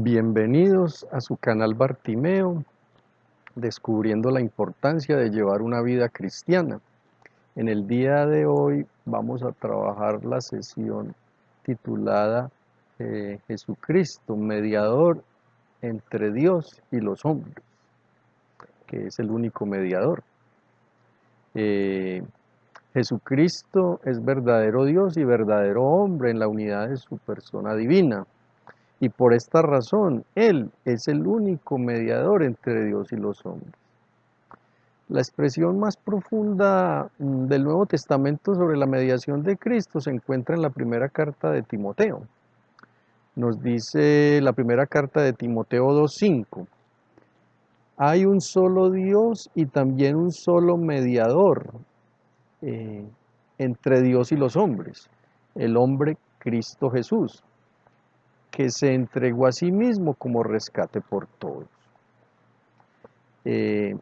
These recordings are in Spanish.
Bienvenidos a su canal Bartimeo, descubriendo la importancia de llevar una vida cristiana. En el día de hoy vamos a trabajar la sesión titulada Jesucristo, mediador entre Dios y los hombres, que es el único mediador. Eh, Jesucristo es verdadero Dios y verdadero hombre en la unidad de su persona divina. Y por esta razón, Él es el único mediador entre Dios y los hombres. La expresión más profunda del Nuevo Testamento sobre la mediación de Cristo se encuentra en la primera carta de Timoteo. Nos dice la primera carta de Timoteo 2:5. Hay un solo Dios y también un solo mediador eh, entre Dios y los hombres, el hombre Cristo Jesús, que se entregó a sí mismo como rescate por todos. Eh,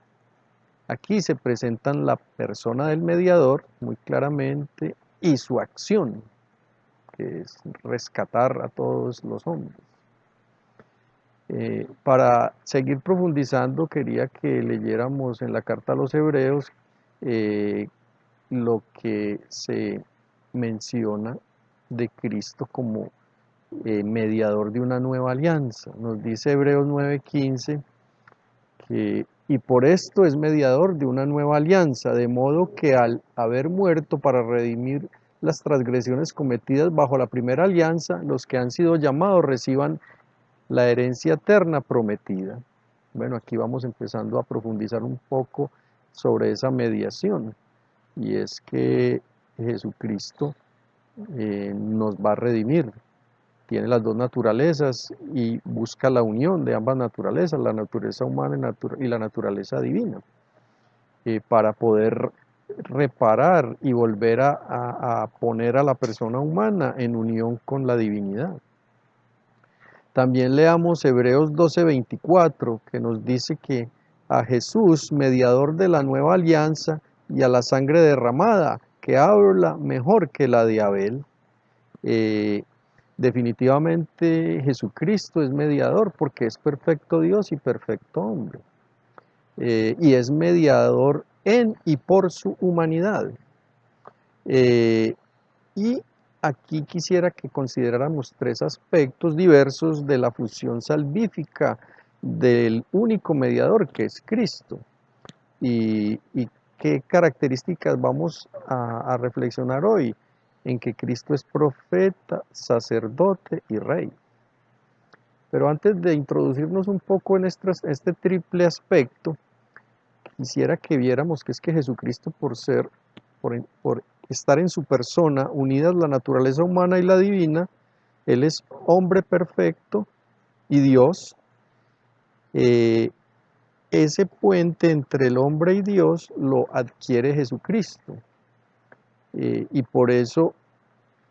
Aquí se presentan la persona del mediador muy claramente y su acción, que es rescatar a todos los hombres. Para seguir profundizando, quería que leyéramos en la carta a los Hebreos eh, lo que se menciona de Cristo como mediador de una nueva alianza. Nos dice Hebreos 9:15 y por esto es mediador de una nueva alianza, de modo que al haber muerto para redimir las transgresiones cometidas bajo la primera alianza, los que han sido llamados reciban la herencia eterna prometida. Bueno, aquí vamos empezando a profundizar un poco sobre esa mediación, y es que Jesucristo nos va a redimir. Tiene las dos naturalezas y busca la unión de ambas naturalezas, la naturaleza humana y la naturaleza divina, para poder reparar y volver a poner a la persona humana en unión con la divinidad. También leamos Hebreos 12:24, que nos dice que a Jesús, mediador de la nueva alianza, y a la sangre derramada, que habla mejor que la de Abel. Definitivamente Jesucristo es mediador porque es perfecto Dios y perfecto hombre. Y es mediador en y por su humanidad. Y aquí quisiera que consideráramos tres aspectos diversos de la fusión salvífica del único mediador que es Cristo. Y qué características vamos a reflexionar hoy, en que Cristo es profeta, sacerdote y rey. Pero antes de introducirnos un poco en este triple aspecto, quisiera que viéramos que es que Jesucristo, por estar en su persona, unidas la naturaleza humana y la divina, Él es hombre perfecto y Dios. Ese puente entre el hombre y Dios lo adquiere Jesucristo. Y por eso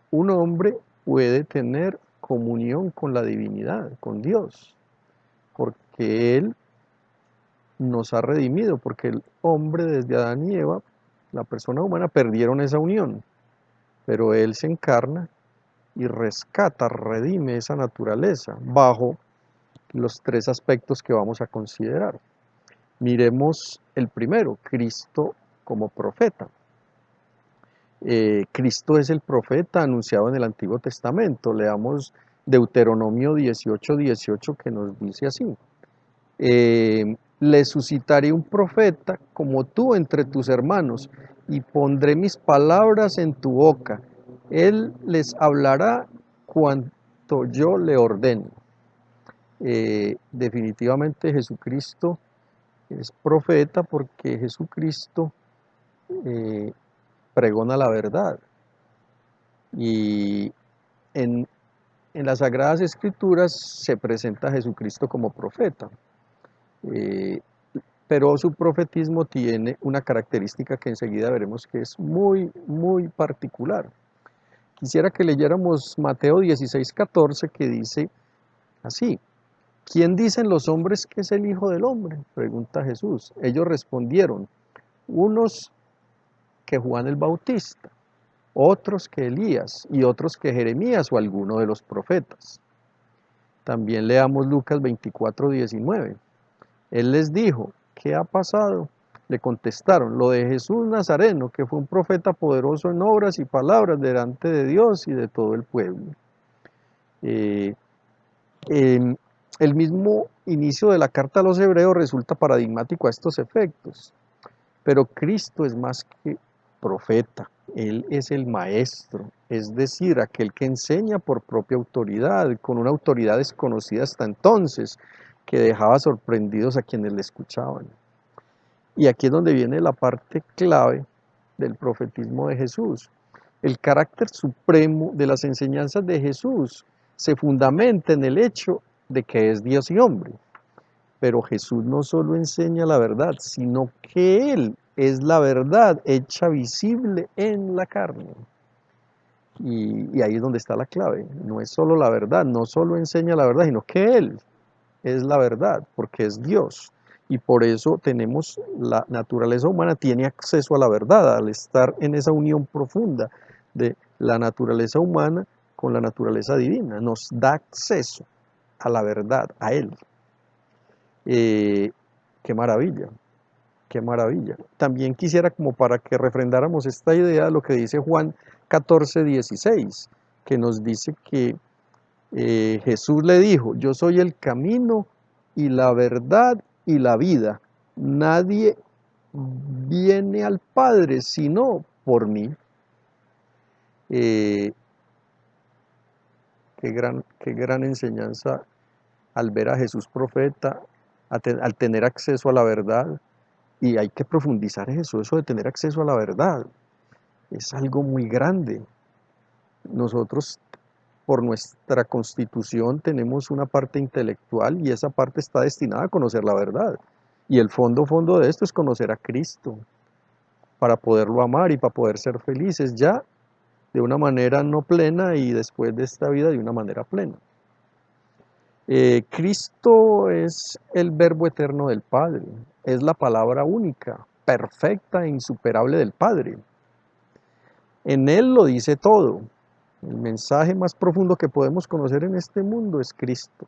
un hombre puede tener comunión con la divinidad, con Dios, porque Él nos ha redimido, porque el hombre desde Adán y Eva, la persona humana, perdieron esa unión, pero Él se encarna y rescata, redime esa naturaleza bajo los tres aspectos que vamos a considerar. Miremos el primero, Cristo como profeta. Cristo es el profeta anunciado en el Antiguo Testamento. Leamos Deuteronomio 18:18, que nos dice así: le suscitaré un profeta como tú entre tus hermanos, y pondré mis palabras en tu boca. Él les hablará cuanto yo le ordene. Definitivamente Jesucristo es profeta porque Jesucristo eh, pregona la verdad. Y en, en las Sagradas Escrituras se presenta a Jesucristo como profeta. Eh, pero su profetismo tiene una característica que enseguida veremos que es muy, muy particular. Quisiera que leyéramos Mateo 16:14, que dice así: ¿quién dicen los hombres que es el Hijo del Hombre?, pregunta Jesús. Ellos respondieron: unos que Juan el Bautista, otros que Elías, y otros que Jeremías o alguno de los profetas. También leamos Lucas 24:19. Él les dijo, ¿qué ha pasado? Le contestaron, lo de Jesús Nazareno, que fue un profeta poderoso en obras y palabras delante de Dios y de todo el pueblo. Eh, en el mismo inicio de la carta a los hebreos resulta paradigmático a estos efectos, pero Cristo es más que profeta, Él es el maestro, es decir, aquel que enseña por propia autoridad, con una autoridad desconocida hasta entonces, que dejaba sorprendidos a quienes le escuchaban. Y aquí es donde viene la parte clave del profetismo de Jesús. El carácter supremo de las enseñanzas de Jesús se fundamenta en el hecho de que es Dios y hombre. Pero Jesús no solo enseña la verdad, sino que Él es la verdad hecha visible en la carne. Y ahí es donde está la clave. No es solo la verdad, no solo enseña la verdad, sino que Él es la verdad, porque es Dios. Y por eso tenemos la naturaleza humana, tiene acceso a la verdad, al estar en esa unión profunda de la naturaleza humana con la naturaleza divina. Nos da acceso a la verdad, a Él. Qué maravilla, qué maravilla. También quisiera, como para que refrendáramos esta idea, lo que dice Juan 14:16, que nos dice que Jesús le dijo, yo soy el camino y la verdad y la vida. Nadie viene al Padre sino por mí. Eh, qué gran enseñanza al ver a Jesús profeta, al tener acceso a la verdad. Y hay que profundizar eso de tener acceso a la verdad. Es algo muy grande. Nosotros, por nuestra constitución, tenemos una parte intelectual y esa parte está destinada a conocer la verdad. Y el fondo de esto es conocer a Cristo, para poderlo amar y para poder ser felices ya de una manera no plena y después de esta vida de una manera plena. Cristo es el verbo eterno del Padre, es la palabra única, perfecta e insuperable del Padre. En Él lo dice todo. El mensaje más profundo que podemos conocer en este mundo es Cristo.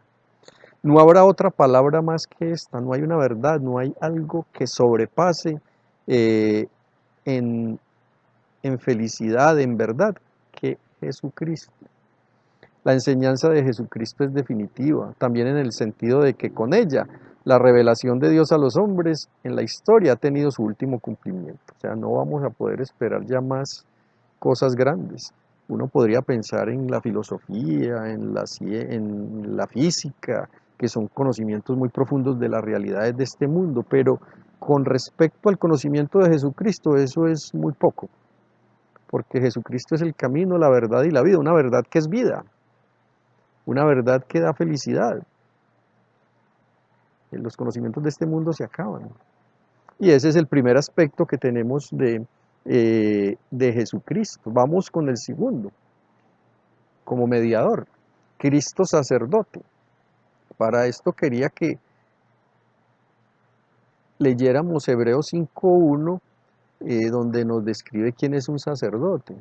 No habrá otra palabra más que esta, no hay una verdad, no hay algo que sobrepase eh, en, en felicidad, en verdad, que Jesucristo. La enseñanza de Jesucristo es definitiva, también en el sentido de que con ella la revelación de Dios a los hombres en la historia ha tenido su último cumplimiento. O sea, no vamos a poder esperar ya más cosas grandes. Uno podría pensar en la filosofía, en la física, que son conocimientos muy profundos de las realidades de este mundo, pero con respecto al conocimiento de Jesucristo, eso es muy poco, porque Jesucristo es el camino, la verdad y la vida, una verdad que es vida, una verdad que da felicidad. Los conocimientos de este mundo se acaban. Y ese es el primer aspecto que tenemos de Jesucristo. Vamos con el segundo, como mediador, Cristo sacerdote. Para esto quería que leyéramos Hebreos 5:1, donde nos describe quién es un sacerdote.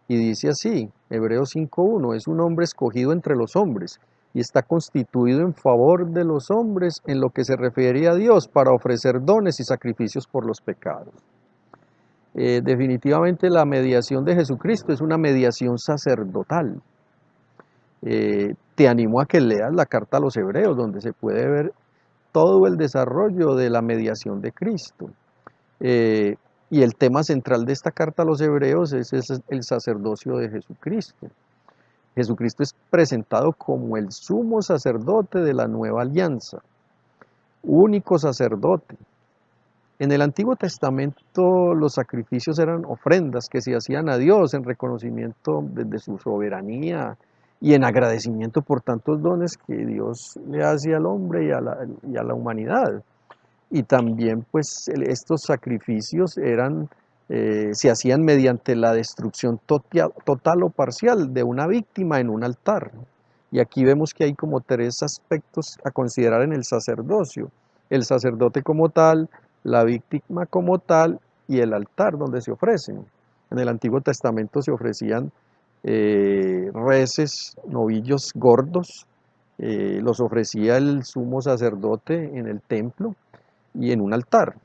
Y dice así, Hebreos 5:1, es un hombre escogido entre los hombres y está constituido en favor de los hombres en lo que se refiere a Dios para ofrecer dones y sacrificios por los pecados. Definitivamente la mediación de Jesucristo es una mediación sacerdotal. Te animo a que leas la carta a los Hebreos, donde se puede ver todo el desarrollo de la mediación de Cristo. Eh, y el tema central de esta carta a los Hebreos es el sacerdocio de Jesucristo. Jesucristo es presentado como el sumo sacerdote de la nueva alianza, único sacerdote. En el Antiguo Testamento los sacrificios eran ofrendas que se hacían a Dios en reconocimiento de su soberanía y en agradecimiento por tantos dones que Dios le hace al hombre y a la humanidad. Y también pues estos sacrificios se hacían mediante la destrucción total o parcial de una víctima en un altar. Y aquí vemos que hay como tres aspectos a considerar en el sacerdocio: el sacerdote como tal, la víctima como tal y el altar donde se ofrecen. En el Antiguo Testamento se ofrecían reses, novillos gordos, Los ofrecía el sumo sacerdote en el templo y en un altar.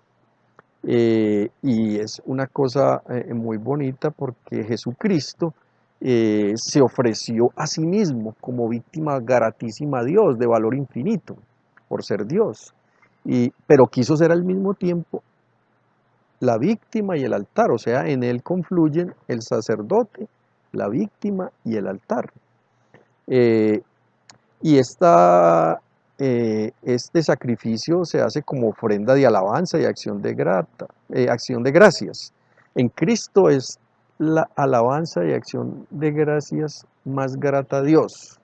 Y es una cosa muy bonita porque Jesucristo se ofreció a sí mismo como víctima gratísima a Dios, de valor infinito, por ser Dios. Pero quiso ser al mismo tiempo la víctima y el altar, o sea, en él confluyen el sacerdote, la víctima y el altar. Eh, y este sacrificio se hace como ofrenda de alabanza y acción de gracias. En Cristo es la alabanza y acción de gracias más grata a Dios,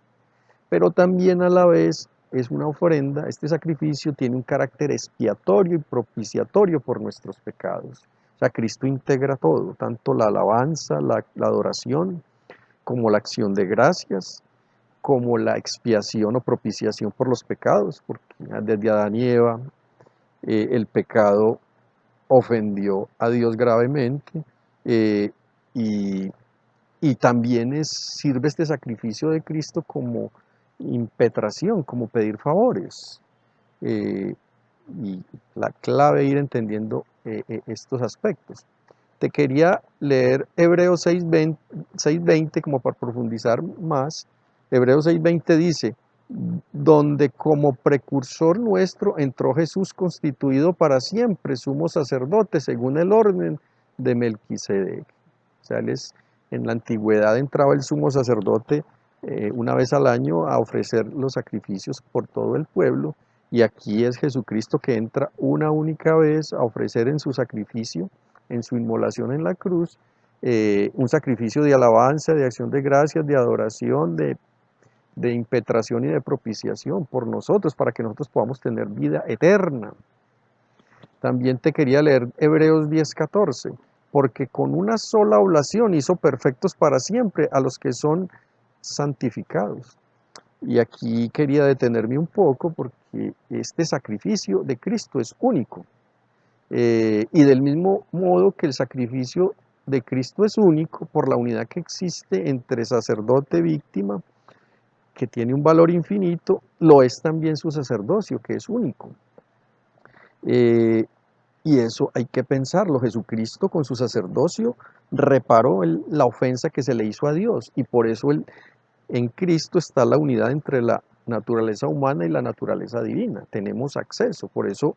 pero también a la vez es una ofrenda. Este sacrificio tiene un carácter expiatorio y propiciatorio por nuestros pecados. O sea, Cristo integra todo, tanto la alabanza, la adoración, como la acción de gracias, como la expiación o propiciación por los pecados, porque desde Adán y Eva el pecado ofendió a Dios gravemente, eh, y, y también sirve este sacrificio de Cristo como impetración, como pedir favores. eh, y la clave es ir entendiendo estos aspectos. Te quería leer Hebreos 6:20 como para profundizar más. Hebreos 6:20 dice, donde como precursor nuestro entró Jesús constituido para siempre sumo sacerdote según el orden de Melquisedec. O sea, en la antigüedad entraba el sumo sacerdote una vez al año a ofrecer los sacrificios por todo el pueblo, y aquí es Jesucristo que entra una única vez a ofrecer en su sacrificio, en su inmolación en la cruz, un sacrificio de alabanza, de acción de gracias, de adoración, de impetración y de propiciación por nosotros, para que nosotros podamos tener vida eterna. También te quería leer Hebreos 10:14, porque con una sola oblación hizo perfectos para siempre a los que son santificados. Y aquí quería detenerme un poco porque este sacrificio de Cristo es único. Y del mismo modo que el sacrificio de Cristo es único por la unidad que existe entre sacerdote y víctima, que tiene un valor infinito, lo es también su sacerdocio, que es único. Eh, y eso hay que pensarlo. Jesucristo con su sacerdocio reparó la ofensa que se le hizo a Dios, y por eso en Cristo está la unidad entre la naturaleza humana y la naturaleza divina. Tenemos acceso. Por eso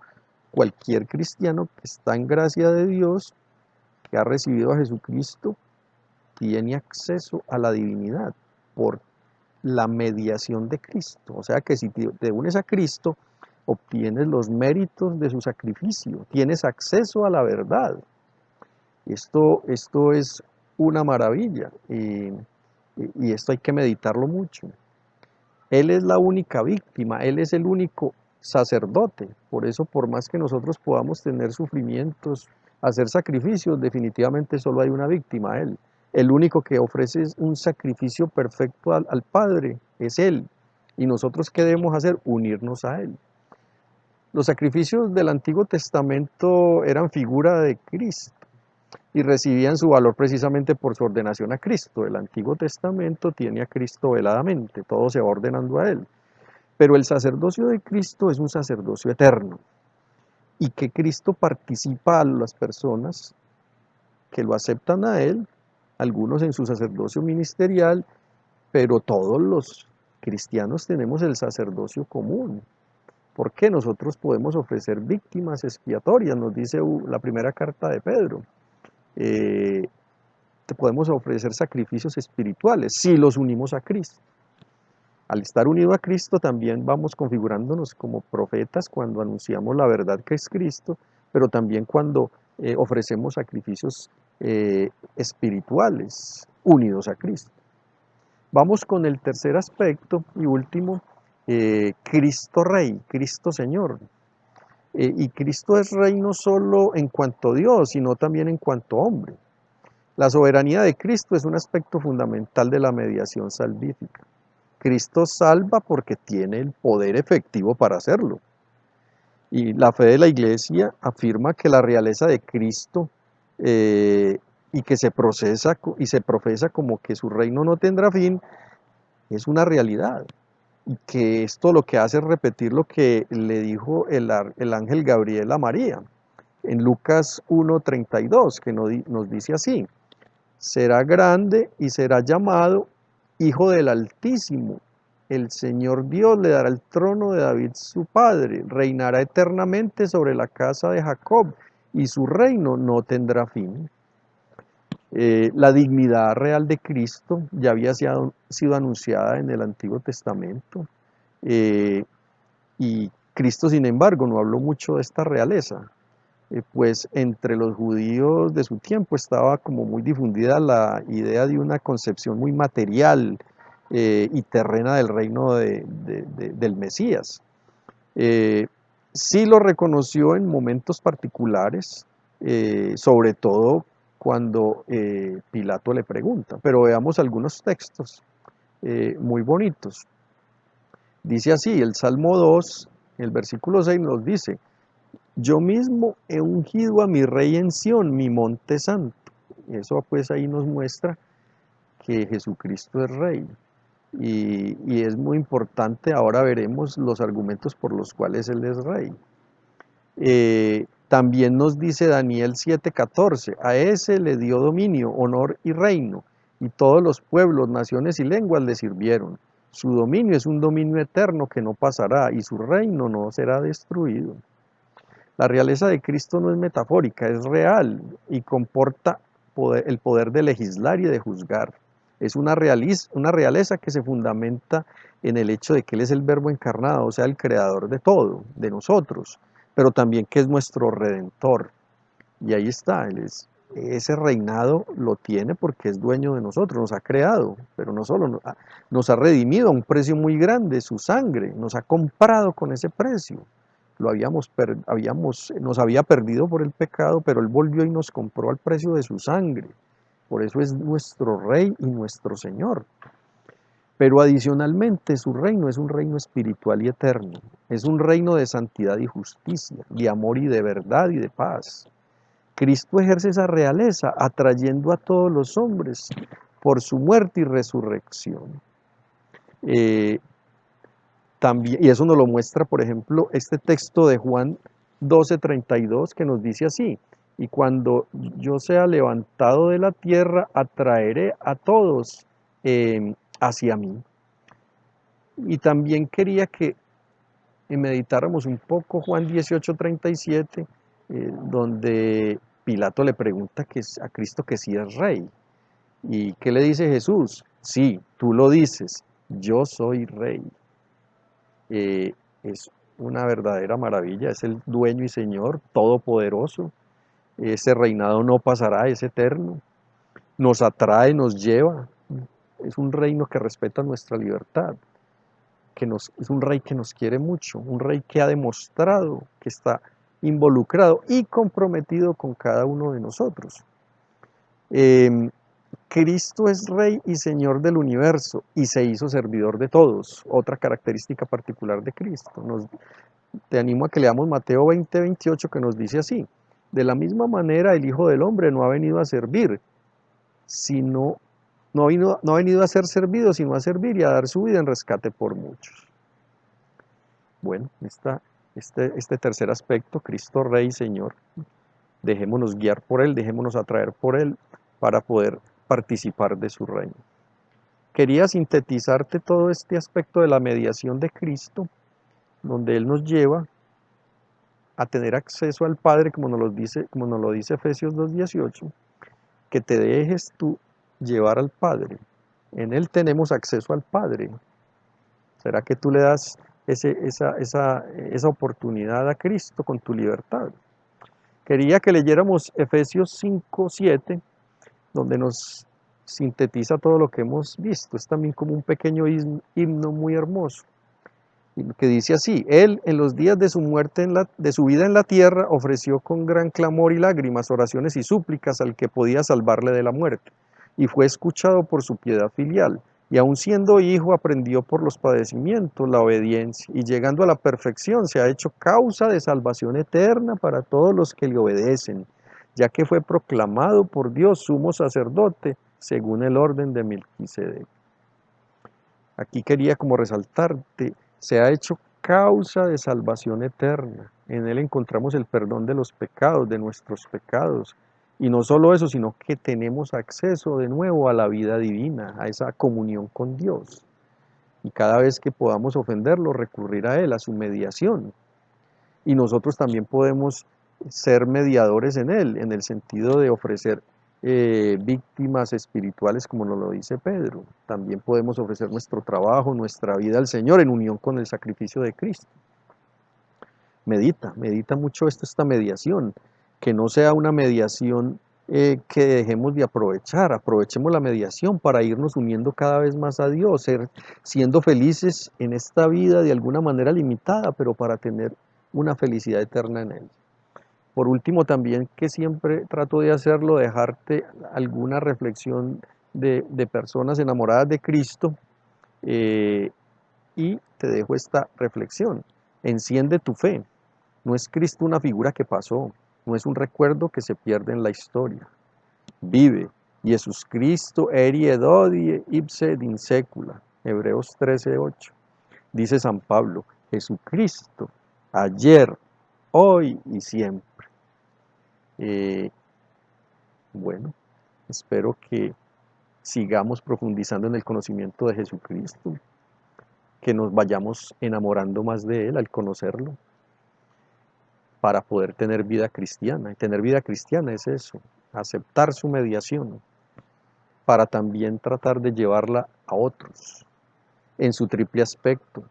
cualquier cristiano que está en gracia de Dios, que ha recibido a Jesucristo, tiene acceso a la divinidad por la mediación de Cristo. O sea que si te unes a Cristo, obtienes los méritos de su sacrificio, tienes acceso a la verdad. Esto es una maravilla, y esto hay que meditarlo mucho. Él es la única víctima, Él es el único sacerdote. Por eso, por más que nosotros podamos tener sufrimientos, hacer sacrificios, definitivamente solo hay una víctima, Él. El único que ofrece un sacrificio perfecto al Padre es Él. ¿Y nosotros qué debemos hacer? Unirnos a Él. Los sacrificios del Antiguo Testamento eran figura de Cristo y recibían su valor precisamente por su ordenación a Cristo. El Antiguo Testamento tiene a Cristo veladamente, todo se va ordenando a Él. Pero el sacerdocio de Cristo es un sacerdocio eterno, y que Cristo participa a las personas que lo aceptan a Él, algunos en su sacerdocio ministerial, pero todos los cristianos tenemos el sacerdocio común. Porque nosotros podemos ofrecer víctimas expiatorias, nos dice la primera carta de Pedro. Eh, Podemos ofrecer sacrificios espirituales si los unimos a Cristo. Al estar unido a Cristo también vamos configurándonos como profetas cuando anunciamos la verdad que es Cristo, pero también cuando ofrecemos sacrificios espirituales unidos a Cristo. Vamos con el tercer aspecto y último, Cristo Rey, Cristo Señor. Y Cristo es Rey no solo en cuanto Dios, sino también en cuanto hombre. La soberanía de Cristo es un aspecto fundamental de la mediación salvífica. Cristo salva porque tiene el poder efectivo para hacerlo. Y la fe de la Iglesia afirma que la realeza de Cristo, y que se procesa y se profesa como que su reino no tendrá fin, es una realidad. que esto lo que hace es repetir lo que le dijo el ángel Gabriel a María en Lucas 1:32, que nos dice así: será grande y será llamado Hijo del Altísimo. El Señor Dios le dará el trono de David su padre, reinará eternamente sobre la casa de Jacob y su reino no tendrá fin. La dignidad real de Cristo ya había sido anunciada en el Antiguo Testamento, y Cristo, sin embargo, no habló mucho de esta realeza, pues entre los judíos de su tiempo estaba como muy difundida la idea de una concepción muy material y terrena del reino del Mesías. Eh, sí lo reconoció en momentos particulares, sobre todo cuando Pilato le pregunta, pero veamos algunos textos muy bonitos. Dice así, el Salmo 2, el versículo 6 nos dice: yo mismo he ungido a mi rey en Sión, mi monte santo. Eso pues ahí nos muestra que Jesucristo es rey. Y es muy importante, ahora veremos los argumentos por los cuales Él es rey. También nos dice Daniel 7:14, a ese le dio dominio, honor y reino, y todos los pueblos, naciones y lenguas le sirvieron. Su dominio es un dominio eterno que no pasará, y su reino no será destruido. La realeza de Cristo no es metafórica, es real y comporta el poder de legislar y de juzgar. Es una realeza que se fundamenta en el hecho de que Él es el Verbo encarnado, o sea, el creador de todo, de nosotros, pero también que es nuestro redentor. Y ahí está, ese reinado lo tiene porque es dueño de nosotros, nos ha creado, pero no solo, nos ha redimido a un precio muy grande, su sangre, nos ha comprado con ese precio. Nos había perdido por el pecado, pero Él volvió y nos compró al precio de su sangre. Por eso es nuestro Rey y nuestro Señor. Pero adicionalmente su reino es un reino espiritual y eterno. Es un reino de santidad y justicia, de amor y de verdad y de paz. Cristo ejerce esa realeza atrayendo a todos los hombres por su muerte y resurrección. Eh, También, y eso nos lo muestra, por ejemplo, este texto de Juan 12:32 que nos dice así: y cuando yo sea levantado de la tierra, atraeré a todos hacia mí. Y también quería que meditáramos un poco Juan 18:37, donde Pilato le pregunta a Cristo que si es rey. ¿Y qué le dice Jesús? Sí, tú lo dices, yo soy rey. Es una verdadera maravilla, es el dueño y señor todopoderoso. Ese reinado no pasará, es eterno, nos atrae, nos lleva. Es un reino que respeta nuestra libertad, es un rey que nos quiere mucho, un rey que ha demostrado que está involucrado y comprometido con cada uno de nosotros. Cristo es Rey y Señor del universo y se hizo servidor de todos, otra característica particular de Cristo. Te animo a que leamos Mateo 20:28, que nos dice así: de la misma manera el Hijo del Hombre no ha venido a servir, sino, no ha venido a ser servido, sino a servir y a dar su vida en rescate por muchos. Bueno, este tercer aspecto, Cristo Rey y Señor, dejémonos guiar por Él, dejémonos atraer por Él para poder participar de su reino. Quería sintetizarte todo este aspecto de la mediación de Cristo, donde Él nos lleva a tener acceso al Padre, como nos lo dice Efesios 2:18, que te dejes tú llevar al Padre. En Él tenemos acceso al Padre. ¿Será que tú le das esa oportunidad a Cristo con tu libertad? Quería que leyéramos Efesios 5:7, donde nos sintetiza todo lo que hemos visto. Es también como un pequeño himno muy hermoso, que dice así: Él en los días de su muerte, de su vida en la tierra, ofreció con gran clamor y lágrimas oraciones y súplicas al que podía salvarle de la muerte, y fue escuchado por su piedad filial, y aun siendo hijo aprendió por los padecimientos la obediencia, y llegando a la perfección se ha hecho causa de salvación eterna para todos los que le obedecen, ya que fue proclamado por Dios sumo sacerdote según el orden de Melquisedec. Aquí quería como resaltarte, se ha hecho causa de salvación eterna. En Él encontramos el perdón de los pecados, de nuestros pecados. Y no solo eso, sino que tenemos acceso de nuevo a la vida divina, a esa comunión con Dios. Y cada vez que podamos ofenderlo, recurrir a Él, a su mediación. Y nosotros también podemos ser mediadores en Él, en el sentido de ofrecer víctimas espirituales, como nos lo dice Pedro. También podemos ofrecer nuestro trabajo, nuestra vida al Señor en unión con el sacrificio de Cristo. Medita mucho esta mediación, que no sea una mediación que dejemos de aprovechar, aprovechemos la mediación para irnos uniendo cada vez más a Dios, siendo felices en esta vida de alguna manera limitada, pero para tener una felicidad eterna en Él. Por último, también que siempre trato de hacerlo, dejarte alguna reflexión de personas enamoradas de Cristo, eh, y te dejo esta reflexión. Enciende tu fe. No es Cristo una figura que pasó, no es un recuerdo que se pierde en la historia. Vive. Jesús Cristo erie dodie ipse in secula. Hebreos 13:8. Dice San Pablo, Jesucristo, ayer, hoy y siempre. Bueno, espero que sigamos profundizando en el conocimiento de Jesucristo, que nos vayamos enamorando más de Él al conocerlo, para poder tener vida cristiana. Y tener vida cristiana es eso, aceptar su mediación, para también tratar de llevarla a otros, en su triple aspecto,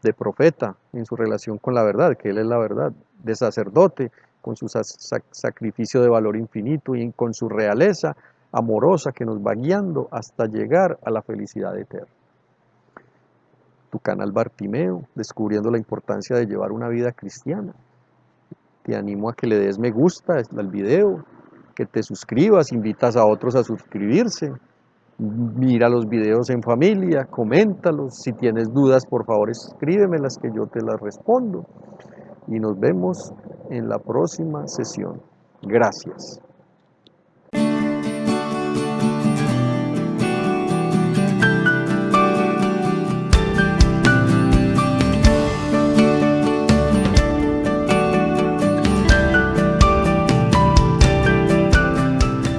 de profeta, en su relación con la verdad, que Él es la verdad, de sacerdote, con su sacrificio de valor infinito, y con su realeza amorosa que nos va guiando hasta llegar a la felicidad eterna. Tu canal Bartimeo, descubriendo la importancia de llevar una vida cristiana. Te animo a que le des me gusta al video, que te suscribas, invitas a otros a suscribirse, mira los videos en familia, coméntalos, si tienes dudas por favor escríbemelas que yo te las respondo y nos vemos en la próxima sesión. Gracias.